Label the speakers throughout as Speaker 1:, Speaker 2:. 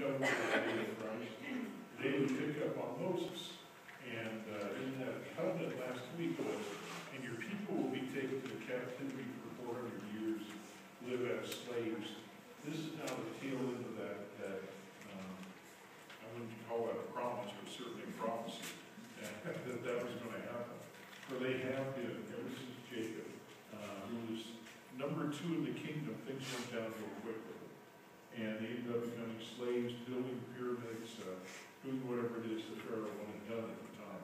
Speaker 1: covenant with the day of Christ, they would pick up on Moses. And in that covenant last week was, and your people will be taken to the captivity for 400 years, live as slaves. This is now the tail end of that I wouldn't call that a promise, but certainly a prophecy, that was going to happen. For they have been, ever since Jacob, who was number 2 in the kingdom, things went down real quickly. And they ended up becoming slaves, building pyramids, doing whatever it is the Pharaoh wanted done at the time.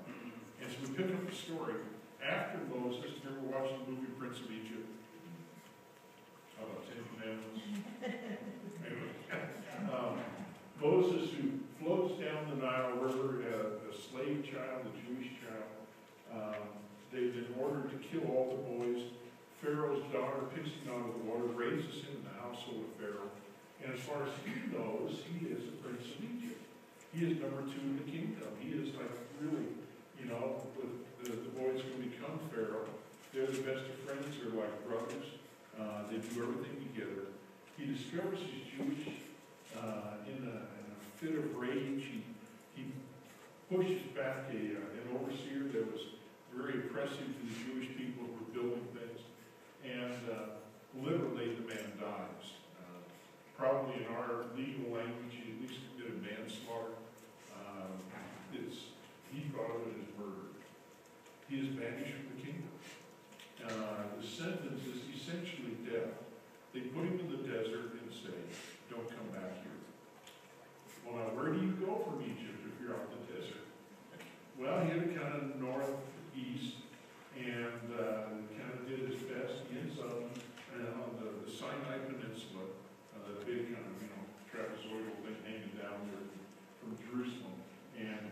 Speaker 1: And so we pick up the story after Moses. Remember watching the movie Prince of Egypt? How about 10 Commandments? Anyway, Moses, who floats down the Nile River, a slave child, a Jewish child. They've been ordered to kill all the boys. Pharaoh's daughter picks him out of the water, raises him in the household of Pharaoh. And as far as he knows, he is the Prince of Egypt. He is number 2 in the kingdom. He is like really, with the boys who become Pharaoh. They're the best of friends. They're like brothers. They do everything together. He discovers he's Jewish. In a fit of rage, he pushes back an overseer that was very oppressive to the Jewish people who were building things. And literally the man dies. Probably in our legal language, he at least committed manslaughter. He thought of it as murder. He is banished from the kingdom. The sentence is essentially death. They put him in the desert and say, don't come back here. Well, now, where do you go from Egypt if you're out in the desert? Well, he had kind of northeast and kind of did his best. He ends up on the Sinai Peninsula, that big kind of, trapezoidal thing hanging down there from Jerusalem. And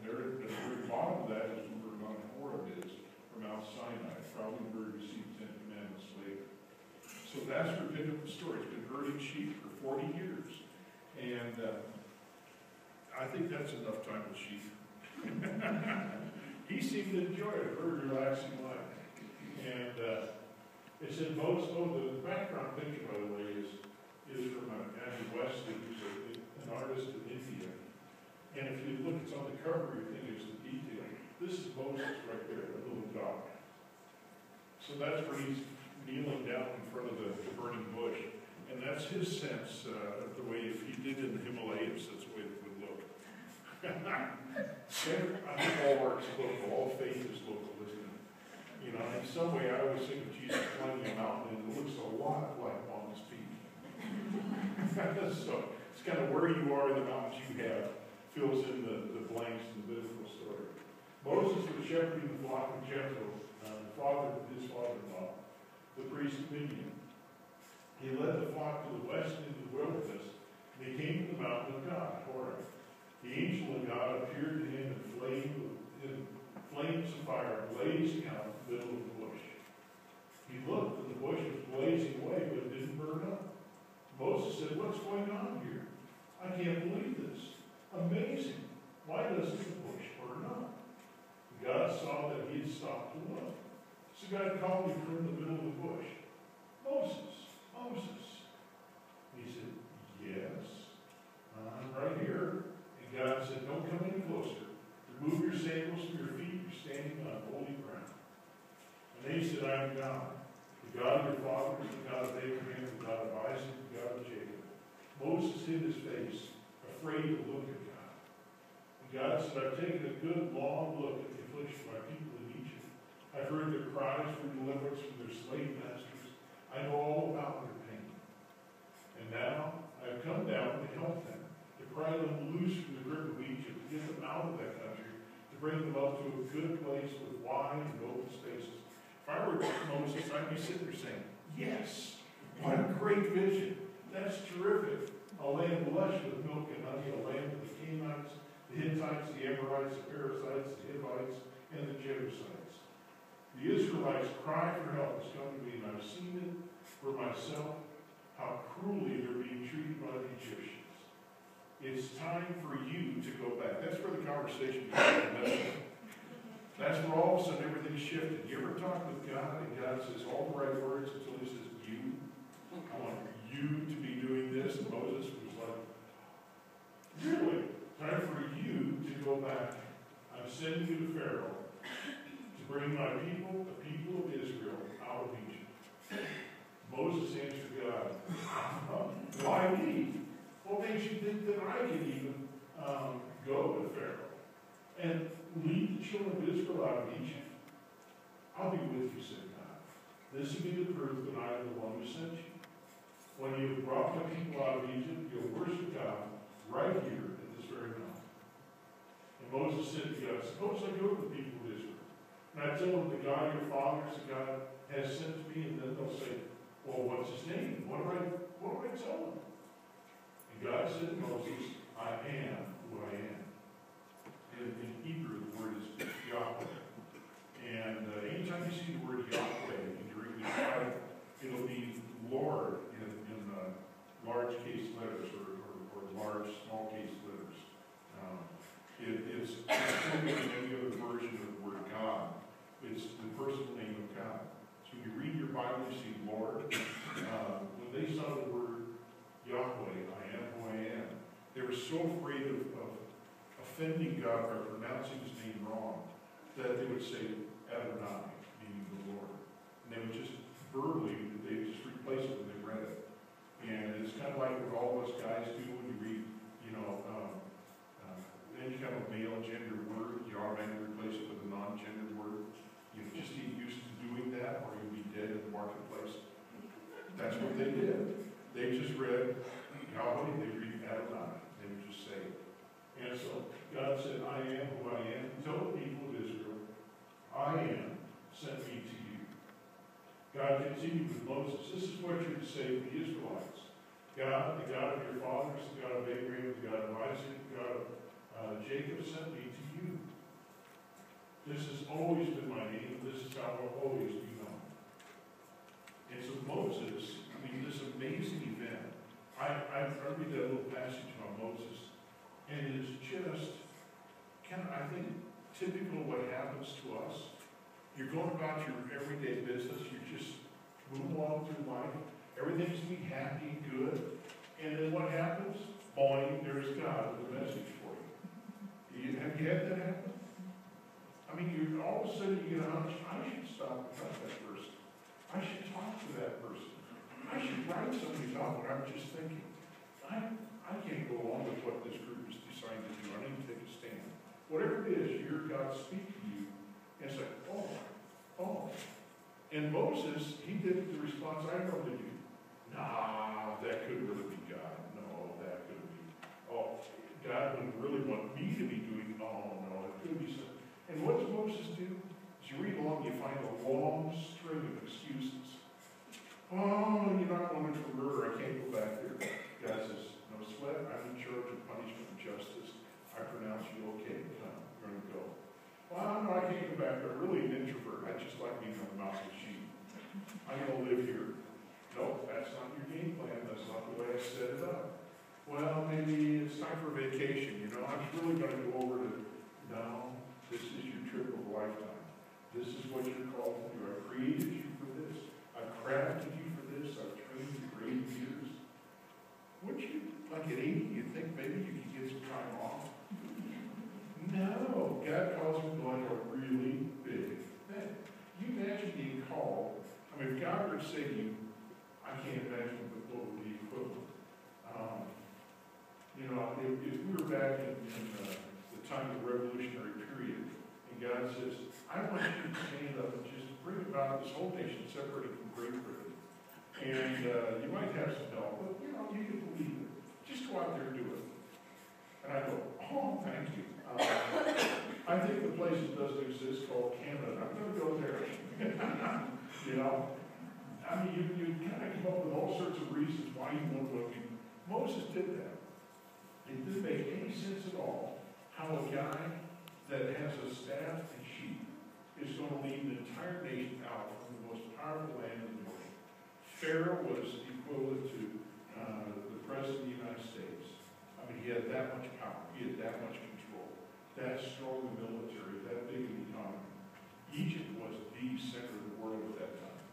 Speaker 1: there at the very bottom of that is where Mount Horeb is, or Mount Sinai, probably where we receive the 10 Commandments later. So that's where we pick up the story. He's been herding sheep for 40 years. And I think that's enough time with sheep. He seemed to enjoy it, a very relaxing life. And it said most, the background picture, by the way, is from Andrew Wesley, who's an artist in India. And if you look, it's on the cover, you think there's the detail. This is Moses right there, the little dog. So that's where he's kneeling down in front of the burning bush. And that's his sense of the way, if he did in the Himalayas, that's the way it would look. I think all work is local, all faith is local, isn't it? In some way, I always think of Jesus climbing a mountain, and it looks a lot like Mama's feet. So it's kind of where you are in the mountains you have, fills in the blanks in the biblical story. Moses was shepherding the flock of Jethro, his father-in-law, the priest of Midian. He led the flock to the west into the wilderness, and he came to the mountain of God, Horeb. The angel of God appeared to him in flames of fire, blazing out in the middle of the bush. He looked, and the bush was blazing away, but it didn't burn up. Moses said, "What's going on here? I can't believe this. Amazing. Why doesn't the bush burn up?" God saw that he had stopped to look. So God called him from the middle of the bush. "Moses, Moses." He said, "Yes, I'm right here." And God said, "Don't come any closer. Remove your sandals from your feet. You're standing on holy ground." And then he said, "I am God, the God of your fathers, the God of Abraham, the God of Isaac, the God of Jacob." Moses hid his face, afraid to look at God. And God said, "I've taken a good long look at the affliction of my people in Egypt. I've heard their cries for deliverance from their slave masters. I know all about their pain. And now I have come down to help them, to pry them loose from the grip of Egypt, to get them out of that country, to bring them up to a good place with wide and open spaces." If I were Moses, I'd be sitting there saying, "Yes, what a great vision. That's terrific. A land lush with milk and honey, a land of the Canaanites, the Hittites, the Amorites, the Perizzites, the Hivites, and the Jebusites. The Israelites cry for help has come to me, and I've seen it for myself, how cruelly they're being treated by the Egyptians. It's time for you to go back." That's where the conversation began. That's where all of a sudden everything shifted. You ever talk with God and God says all the right words until he says, "You, I want you to be doing this." And Moses was like, my people, the people of Israel, out of Egypt. Moses answered God, why me? What makes you think that I can even go with Pharaoh and lead the children of Israel out of Egypt? I'll be with you, said God. This will be the proof that I am the one who sent you. When you have brought my people out of Egypt, you'll worship God right here at this very mountain. And Moses said to God, suppose I go to the people of Israel, and I tell them the God of your fathers, the God has sent me, and then they'll say, well, what's his name? What do I tell them? And God said to Moses, I am who I am. In Hebrew, the word is Yahweh. And anytime you see the word Yahweh in your English Bible, it'll be Lord in large case letters or large small case letters. It's similar to any other version of the word God. It's the personal name of God. So when you read your Bible, you see Lord. When they saw the word Yahweh, I am who I am, they were so afraid of offending God by pronouncing his name wrong that they would say Adonai, meaning the Lord. And they would just verbally, they would just replace it when they read it. And it's kind of like what all of us guys do when you read, any kind of male gender word, you automatically replace it with a non-gendered word. You just get used to doing that or you'll be dead in the marketplace. That's what they did. They just read Yahweh, they read Adonai. They would just say it. And so God said, I am who I am. Tell the people of Israel, I am sent me to you. God continued with Moses, this is what you're to say to the Israelites. God, the God of your fathers, the God of Abraham, the God of Isaac, the God of Jacob sent me to you. This has always been my name, and this is how I'll always be known. And so Moses, this amazing event, I read that little passage about Moses, and it is just, I think, typical of what happens to us. You're going about your everyday business, you just move along through life, everything's to be happy, good, and then what happens? Boing, there's God with a message for you. Have you had that happen? You all of a sudden you get a hunch, I should stop and cut that person. I should talk to that person. I should write something about what I'm just thinking. I can't go along with what this group is deciding to do. I need to take a stand. Whatever it is, you hear God speak to you, and it's like, oh. And Moses, he did the response I normally do. Nah, that couldn't really be God. No, that couldn't be. Oh, God wouldn't really want me to be doing, oh no, it could be something. And what does Moses do? As you read along, you find a long string of excuses. Oh, you're not wanted for murder, I can't go back there. God says, no sweat, I'm in charge of punishment and justice. I pronounce you okay, come, you're going to go. Well, no, I can't go back there. I'm really an introvert. I just like being on the mountain sheep. I'm going to live here. No, that's not your game plan. That's not the way I set it up. Well, maybe it's time for vacation. I'm really going to go over to, no, this is your trip of a lifetime. This is what you're called to do. I created you for this. I've crafted you for this. I've trained you for 80 years. Wouldn't you, like at 80, you think maybe you could get some time off? No. God calls you like a really big thing. You imagine being called. If God were to say to you, I can't imagine what would be equivalent. If we were back in the time of the Revolutionary period, and God says, I want you to stand up and just bring about this whole nation separated from Great Britain. And you might have some help, but you can believe it. Just go out there and do it. And I go, oh, thank you. I think the place that doesn't exist called Canada. I'm going to go there. You kind of come up with all sorts of reasons why you want to go. Moses did that. It didn't make any sense at all how a guy that has a staff and sheep is going to lead an entire nation out from the most powerful land in the world. Pharaoh was equivalent to the President of the United States. He had that much power. He had that much control. That strong military, that big an economy. Egypt was the center of the world at that time.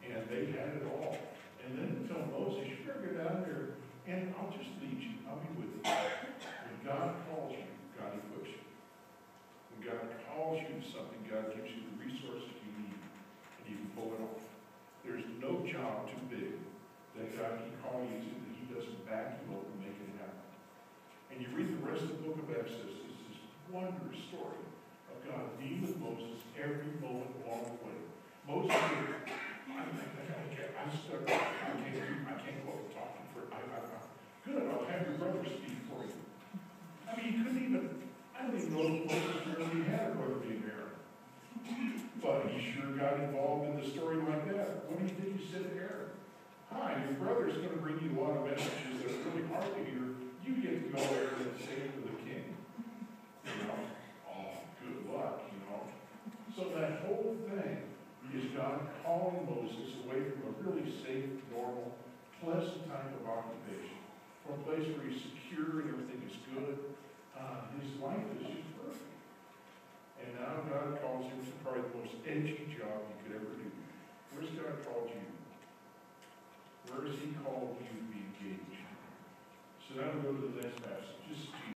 Speaker 1: And they had it all. And then tell Moses, you better get down there and I'll just lead you. I'll be with you. When God calls you, God equips you. When God calls you to something, God gives you the resources you need, and you can pull it off. There's no job too big that God can call you to that He doesn't back you up and make it happen. And you read the rest of the book of Exodus, it's this wondrous story of God being with Moses every moment along the way. Moses said, I'm stuck. I can't go up talking for good, I'll have your brother speak for you. I mean, he couldn't even, I don't even know if Moses really had a brother named Aaron. But he sure got involved in the story like that. What do you think he said to Aaron? Hi, your brother's going to bring you a lot of messages that are really hard to hear. You get to go there and say it to the king. You know? Oh, good luck, you know. So that whole thing is God calling Moses away from a really safe, normal, pleasant type of occupation, from a place where he's secure and everything is good. His life is just perfect. And now God calls him to probably the most edgy job you could ever do. Where's God called you? Where has He called you to be engaged? So now we go to the next passage. This is Jesus.